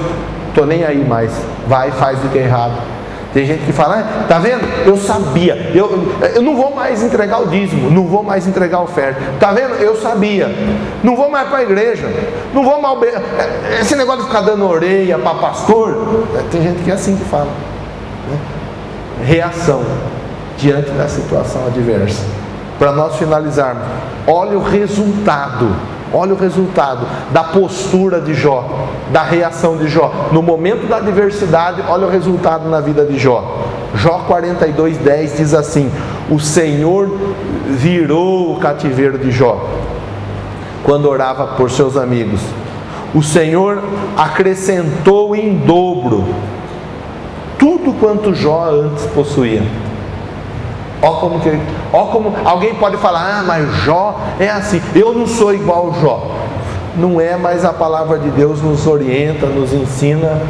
Tô nem aí mais. Vai e faz o que é errado. Tem gente que fala: tá vendo? Eu sabia. Eu não vou mais entregar o dízimo. Não vou mais entregar a oferta. Tá vendo? Eu sabia. Não vou mais para a igreja. Não vou mais. Esse negócio de ficar dando orelha para pastor. Tem gente que é assim que fala. Reação diante da situação adversa. Para nós finalizarmos, olha o resultado da postura de Jó, da reação de Jó. No momento da adversidade, olha o resultado na vida de Jó. Jó 42:10 diz assim: o Senhor virou o cativeiro de Jó quando orava por seus amigos. O Senhor acrescentou em dobro tudo quanto Jó antes possuía. Ó como alguém pode falar: mas Jó é assim, eu não sou igual ao Jó. Não é, mas a palavra de Deus nos orienta, nos ensina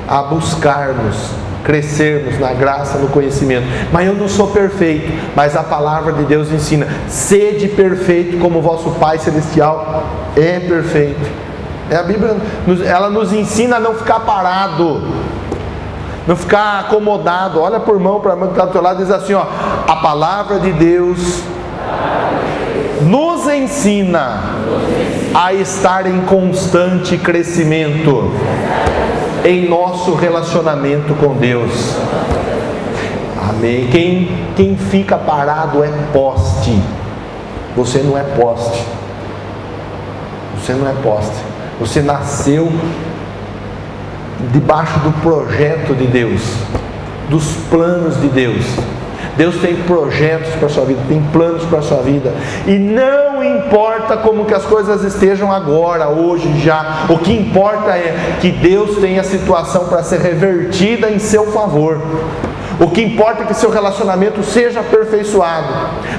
a buscarmos, crescermos na graça, no conhecimento. Mas eu não sou perfeito, mas a palavra de Deus ensina: sede perfeito como o vosso Pai Celestial é perfeito. A Bíblia, ela nos ensina a não ficar parado, não ficar acomodado. Olha por mão, para a mão que está do teu lado, diz assim: a palavra de Deus nos ensina a estar em constante crescimento em nosso relacionamento com Deus. Amém. Quem fica parado é poste. Você não é poste. Você não é poste. Você nasceu debaixo do projeto de Deus, dos planos de Deus. Deus tem projetos para a sua vida, tem planos para a sua vida, e não importa como que as coisas estejam agora, hoje, já. O que importa é que Deus tem a situação para ser revertida em seu favor. O que importa é que seu relacionamento seja aperfeiçoado.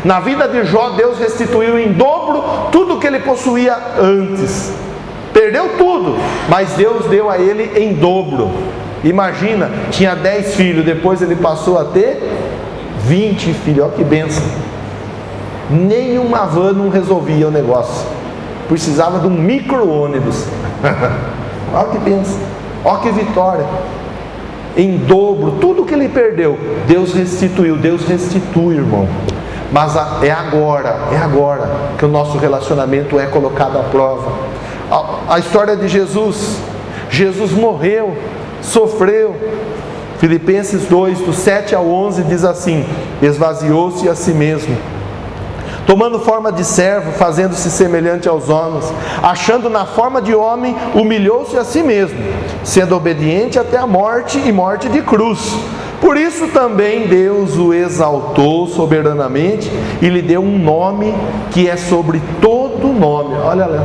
Na vida de Jó, Deus restituiu em dobro tudo que ele possuía antes. Perdeu tudo, mas Deus deu a ele em dobro. Imagina, tinha 10 filhos, depois ele passou a ter 20 filhos. Olha que bênção. Nenhuma van não resolvia o negócio. Precisava de um micro-ônibus. Olha que bênção. Olha que vitória. Em dobro, tudo que ele perdeu, Deus restituiu. Deus restitui, irmão. Mas é agora que o nosso relacionamento é colocado à prova. A história de Jesus morreu, sofreu. Filipenses 2, do 7 ao 11 diz assim: esvaziou-se a si mesmo, tomando forma de servo, fazendo-se semelhante aos homens, achando na forma de homem, humilhou-se a si mesmo, sendo obediente até a morte e morte de cruz. Por isso também Deus o exaltou soberanamente e lhe deu um nome que é sobre todo nome. Olha lá,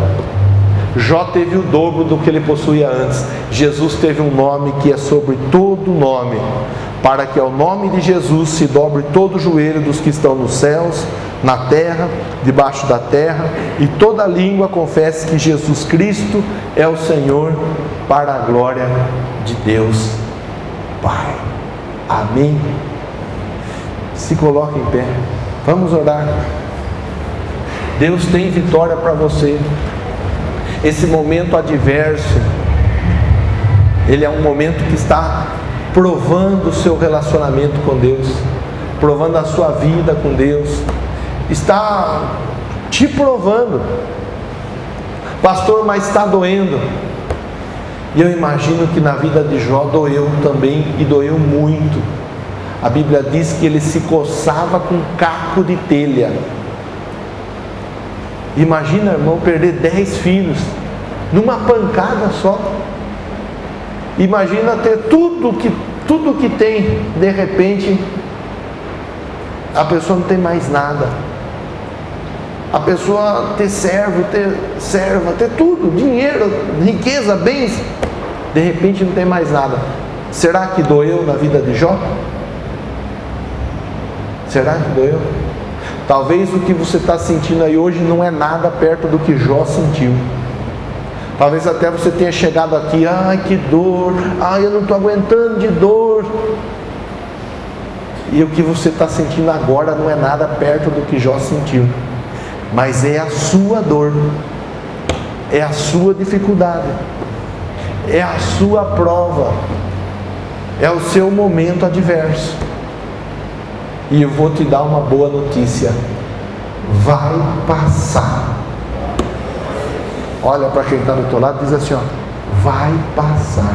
Jó teve o dobro do que ele possuía antes. Jesus teve um nome que é sobre todo nome, para que ao nome de Jesus se dobre todo o joelho dos que estão nos céus, na terra, debaixo da terra, e toda língua confesse que Jesus Cristo é o Senhor, para a glória de Deus Pai. Amém. Se coloque em pé, vamos orar. Deus tem vitória para você. Esse momento adverso, ele é um momento que está provando o seu relacionamento com Deus, provando a sua vida com Deus, está te provando. Pastor, mas está doendo. E eu imagino que na vida de Jó doeu também, e doeu muito. A Bíblia diz que ele se coçava com caco de telha. Imagina, irmão, perder 10 filhos numa pancada só. Imagina ter tudo que tem, de repente a pessoa não tem mais nada. a pessoa ter servo, ter serva, ter tudo, dinheiro, riqueza, bens, de repente não tem mais nada. Será que doeu na vida de Jó? Será que doeu? Talvez o que você está sentindo aí hoje não é nada perto do que Jó sentiu. Talvez até você tenha chegado aqui, ai que dor, ai eu não estou aguentando de dor. E o que você está sentindo agora não é nada perto do que Jó sentiu. Mas é a sua dor, é a sua dificuldade, é a sua prova, é o seu momento adverso. E eu vou te dar uma boa notícia: vai passar. Olha para quem está do teu lado e diz assim, ó, vai passar.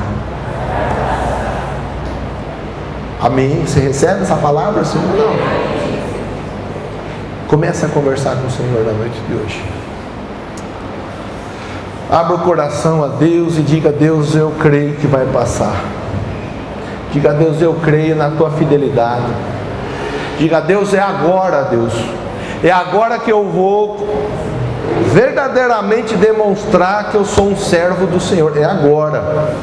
Amém? Você recebe essa palavra, sim ou não? Comece a conversar com o Senhor na noite de hoje. Abra o coração a Deus e diga: Deus, eu creio que vai passar. Diga: Deus, eu creio na tua fidelidade. Diga: Deus, é agora, Deus. É agora que eu vou verdadeiramente demonstrar que eu sou um servo do Senhor. É agora.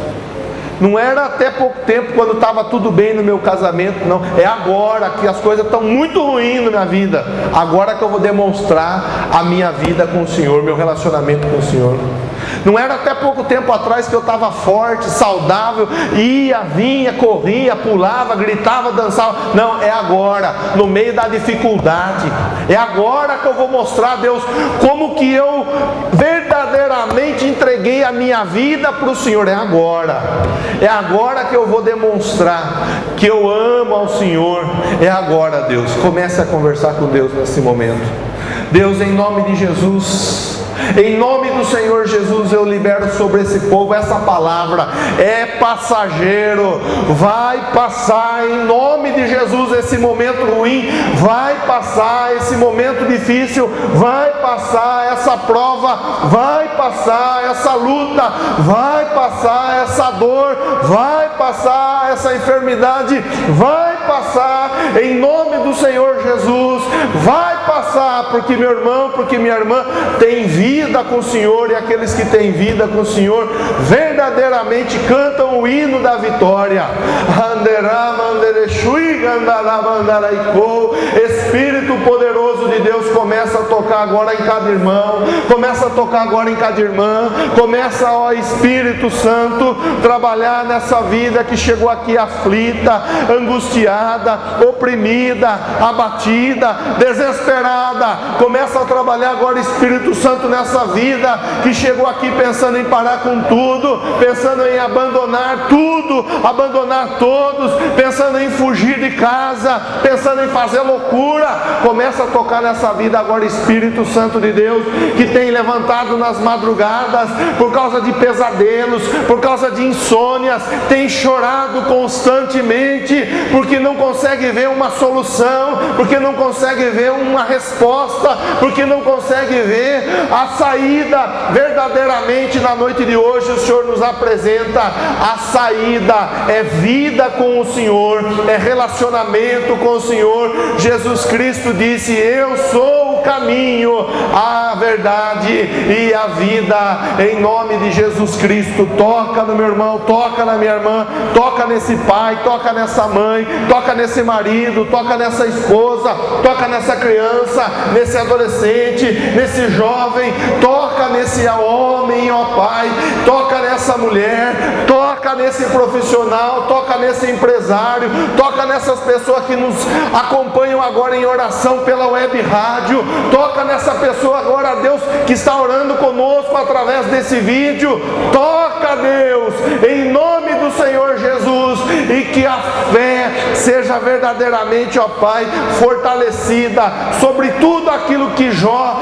Não era até pouco tempo, quando estava tudo bem no meu casamento, não. É agora que as coisas estão muito ruins na minha vida. Agora que eu vou demonstrar a minha vida com o Senhor, meu relacionamento com o Senhor. Não era até pouco tempo atrás que eu estava forte, saudável, ia, vinha, corria, pulava, gritava, dançava. Não, é agora, no meio da dificuldade. É agora que eu vou mostrar a Deus como que eu verdadeiramente entreguei a minha vida para o Senhor. É agora. É agora que eu vou demonstrar que eu amo ao Senhor. É agora, Deus. Comece a conversar com Deus nesse momento. Deus, em nome de Jesus, em nome do Senhor Jesus, eu libero sobre esse povo essa palavra: é passageiro, vai passar. Em nome de Jesus, esse momento ruim vai passar, esse momento difícil vai passar, essa prova vai passar, essa luta vai passar, essa dor vai passar, essa enfermidade vai passar, em nome do Senhor Jesus, vai passar, porque meu irmão, porque minha irmã tem vida com o Senhor, e aqueles que têm vida com o Senhor verdadeiramente cantam o hino da vitória. Espírito poderoso de Deus, começa a tocar agora em cada irmão, começa a tocar agora em cada irmã, começa, ó Espírito Santo, trabalhar nessa vida que chegou aqui aflita, angustiada, oprimida, abatida, desesperada. Começa a trabalhar agora, Espírito Santo, nessa vida que chegou aqui pensando em parar com tudo, pensando em abandonar tudo, abandonar todos, pensando em fugir de casa, pensando em fazer loucura. Começa a tocar nessa vida agora, Espírito Santo de Deus, que tem levantado nas madrugadas por causa de pesadelos, por causa de insônias, tem chorado constantemente porque não consegue ver uma solução, porque não consegue ver uma resposta, porque não consegue ver a saída. Verdadeiramente, na noite de hoje, o Senhor nos apresenta a saída. É vida com o Senhor, é relacionamento com o Senhor. Jesus Cristo disse: eu sou o caminho, a verdade e a vida. Em nome de Jesus Cristo, toca no meu irmão, toca na minha irmã, toca nesse pai, toca nessa mãe, toca nesse marido, toca nessa esposa, toca nessa criança, nesse adolescente, nesse jovem, toca nesse homem, ó Pai, toca nessa mulher, toca nesse profissional, toca nesse empresário, toca nessas pessoas que nos acompanham agora em oração pela web rádio, toca nessa pessoa agora, Deus, que está orando conosco através desse vídeo. Toca, Deus, em nome do Senhor Jesus, e que a fé seja verdadeiramente, ó Pai, fortalecida sobre tudo aquilo que Jó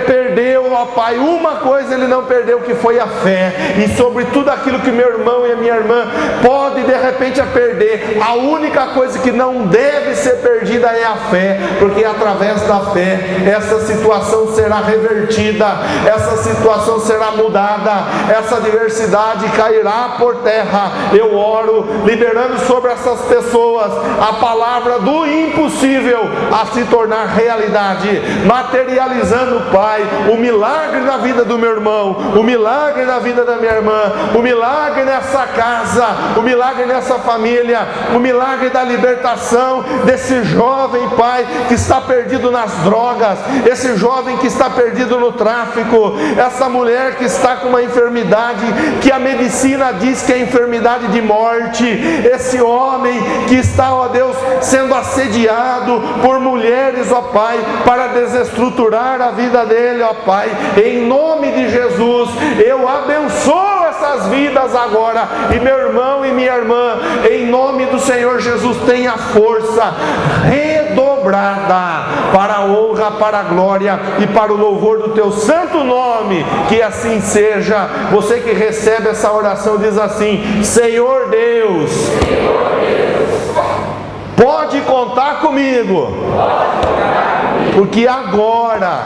perdeu, ó Pai. Uma coisa ele não perdeu, que foi a fé, e sobre tudo aquilo que meu irmão e a minha irmã pode de repente perder, a única coisa que não deve ser perdida é a fé, porque através da fé essa situação será revertida, essa situação será mudada, essa adversidade cairá por terra. Eu oro liberando sobre essas pessoas a palavra do impossível a se tornar realidade, materializando, Pai, o milagre na vida do meu irmão, o milagre na vida da minha irmã, o milagre nessa casa, o milagre nessa família, o milagre da libertação desse jovem, Pai, que está perdido nas drogas, esse jovem que está perdido no tráfico, essa mulher que está com uma enfermidade que a medicina diz que é enfermidade de morte, esse homem que está, ó Deus, sendo assediado por mulheres, ó Pai, para desestruturar a vida dele, ó Pai, em nome de Jesus, eu abençoo essas vidas agora, e meu irmão e minha irmã, em nome do Senhor Jesus, tenha força redobrada para a honra, para a glória e para o louvor do teu santo nome, que assim seja. Você que recebe essa oração diz assim: Senhor Deus, pode contar comigo, porque agora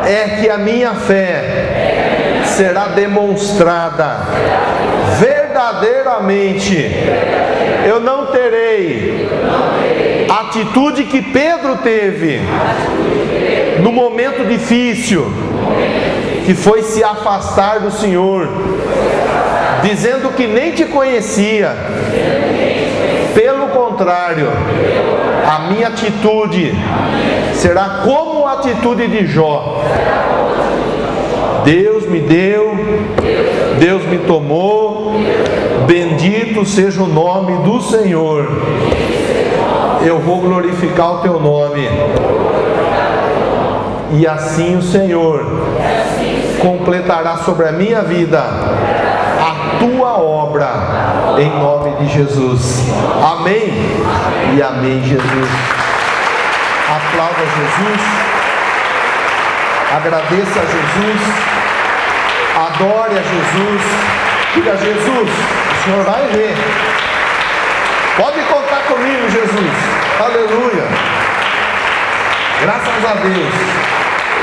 é que a minha fé será demonstrada verdadeiramente. Eu não terei a atitude que Pedro teve no momento difícil, que foi se afastar do Senhor, dizendo que nem te conhecia. Pelo contrário, a minha atitude será como a atitude de Jó. Deus me deu, Deus me tomou, bendito seja o nome do Senhor. Eu vou glorificar o teu nome. E assim o Senhor completará sobre a minha vida a tua obra, em nome de Jesus. Amém e amém, Jesus. Aplauda Jesus, agradeça a Jesus, adore a Jesus, diga: Jesus, o Senhor vai ver, pode contar comigo, Jesus. Aleluia, graças a Deus.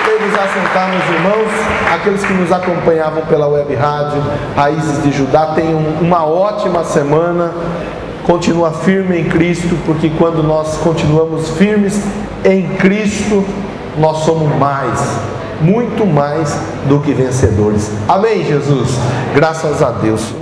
Podemos assentar, meus irmãos, aqueles que nos acompanhavam pela web rádio Raízes de Judá. Tenham uma ótima semana. Continua firme em Cristo, porque quando nós continuamos firmes em Cristo, nós somos mais, muito mais do que vencedores. Amém, Jesus? Graças a Deus.